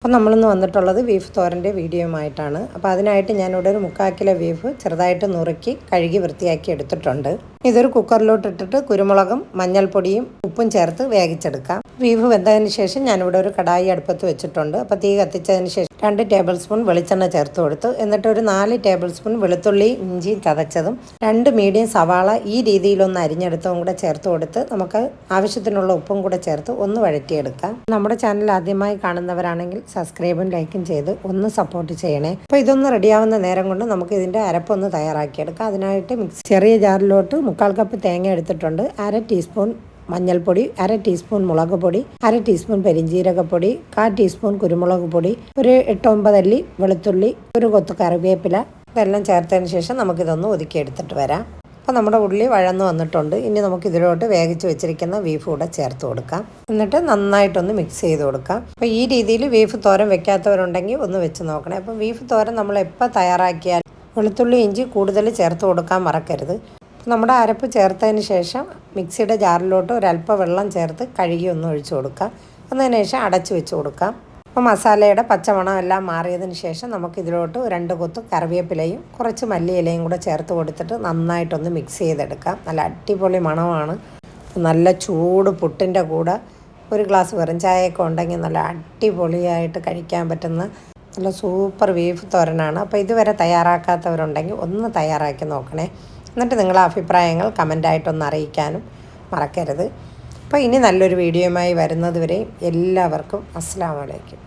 അപ്പോൾ നമ്മളിന്ന് വന്നിട്ടുള്ളത് ബീഫ് തോരൻ്റെ വീഡിയോയുമായിട്ടാണ്. അപ്പോൾ അതിനായിട്ട് ഞാനിവിടെ ഒരു 3/4 കിലോ ബീഫ് ചെറുതായിട്ട് നുറുക്കി കഴുകി വൃത്തിയാക്കി എടുത്തിട്ടുണ്ട്. ഇതൊരു കുക്കറിലോട്ട് ഇട്ടിട്ട് കുരുമുളകും മഞ്ഞൾപ്പൊടിയും ഉപ്പും ചേർത്ത് വേവിച്ചെടുക്കാം. ബീഫ് വെന്തതിന് ശേഷം ഞാനിവിടെ ഒരു കടായി അടുപ്പത്ത് വെച്ചിട്ടുണ്ട്. അപ്പോൾ തീ കത്തിച്ചതിന് ശേഷം 2 ടേബിൾ സ്പൂൺ വെളിച്ചെണ്ണ ചേർത്ത് കൊടുത്ത് എന്നിട്ട് ഒരു 4 ടേബിൾ സ്പൂൺ വെളുത്തുള്ളി ഇഞ്ചി ചതച്ചതും 2 മീഡിയം സവാള ഈ രീതിയിലൊന്ന് അരിഞ്ഞെടുത്തതും കൂടെ ചേർത്ത് കൊടുത്ത് നമുക്ക് ആവശ്യത്തിനുള്ള ഉപ്പും കൂടെ ചേർത്ത് ഒന്ന് വഴറ്റിയെടുക്കാം. നമ്മുടെ ചാനൽ ആദ്യമായി കാണുന്നവരാണെങ്കിൽ സബ്സ്ക്രൈബും ലൈക്കും ചെയ്ത് ഒന്ന് സപ്പോർട്ട് ചെയ്യണേ. അപ്പോൾ ഇതൊന്ന് റെഡിയാവുന്ന നേരം കൊണ്ട് നമുക്ക് ഇതിൻ്റെ അരപ്പൊന്ന് തയ്യാറാക്കിയെടുക്കാം. അതിനായിട്ട് ചെറിയ ജാറിലോട്ട് 1/4 കപ്പ് തേങ്ങ എടുത്തിട്ടുണ്ട്. 1/2 ടീസ്പൂൺ മഞ്ഞൾപ്പൊടി, 1/2 ടീസ്പൂൺ മുളക് പൊടി, 1/2 ടീസ്പൂൺ പെരിഞ്ജീരകപ്പൊടി, 1/4 ടീസ്പൂൺ കുരുമുളക് പൊടി, ഒരു 8-9 അല്ലി വെളുത്തുള്ളി, ഒരു കൊത്ത് കറിവേപ്പില, ഇതെല്ലാം ചേർത്തതിന് ശേഷം നമുക്കിതൊന്ന് ഒതുക്കിയെടുത്തിട്ട് വരാം. അപ്പോൾ നമ്മുടെ ഉള്ളി വഴന്ന് വന്നിട്ടുണ്ട്. ഇനി നമുക്ക് ഇതിലോട്ട് വേവിച്ച് വെച്ചിരിക്കുന്ന ബീഫ് കൂടെ ചേർത്ത് കൊടുക്കാം. എന്നിട്ട് നന്നായിട്ടൊന്ന് മിക്സ് ചെയ്ത് കൊടുക്കാം. അപ്പോൾ ഈ രീതിയിൽ ബീഫ് തോരൻ വെക്കാത്തവരുണ്ടെങ്കിൽ ഒന്ന് വെച്ച് നോക്കണേ. അപ്പോൾ ബീഫ് തോരൻ നമ്മൾ എപ്പോൾ തയ്യാറാക്കിയാൽ വെളുത്തുള്ളി ഇഞ്ചി കൂടുതൽ ചേർത്ത് കൊടുക്കാൻ മറക്കരുത്. നമ്മുടെ അരപ്പ് ചേർത്തതിന് ശേഷം മിക്സിയുടെ ജാറിലോട്ട് ഒരല്പം വെള്ളം ചേർത്ത് കഴുകി ഒന്ന് ഒഴിച്ചു കൊടുക്കാം. അതിന് ശേഷം അടച്ചു വെച്ച് കൊടുക്കാം. അപ്പോൾ മസാലയുടെ പച്ചമണം എല്ലാം മാറിയതിന് ശേഷം നമുക്കിതിലോട്ട് 2 കൊത്ത് കറിവേപ്പിലയും കുറച്ച് മല്ലിയിലയും കൂടെ ചേർത്ത് കൊടുത്തിട്ട് നന്നായിട്ടൊന്ന് മിക്സ് ചെയ്തെടുക്കാം. നല്ല അടിപൊളി മണമാണ്. നല്ല ചൂട് പുട്ടിൻ്റെ കൂടെ ഒരു ഗ്ലാസ് വെറും ചായയൊക്കെ ഉണ്ടെങ്കിൽ നല്ല അടിപൊളിയായിട്ട് കഴിക്കാൻ പറ്റുന്ന നല്ല സൂപ്പർ ബീഫ് തോരനാണ്. അപ്പോൾ ഇതുവരെ തയ്യാറാക്കാത്തവരുണ്ടെങ്കിൽ ഒന്ന് തയ്യാറാക്കി നോക്കണേ. എന്നിട്ട് നിങ്ങളുടെ അഭിപ്രായങ്ങൾ കമൻ്റായിട്ടൊന്ന് അറിയിക്കാനും മറക്കരുത്. അപ്പോൾ ഇനി നല്ലൊരു വീഡിയോയുമായി വരുന്നത് വരെയും എല്ലാവർക്കും അസ്സലാമു അലൈക്കും.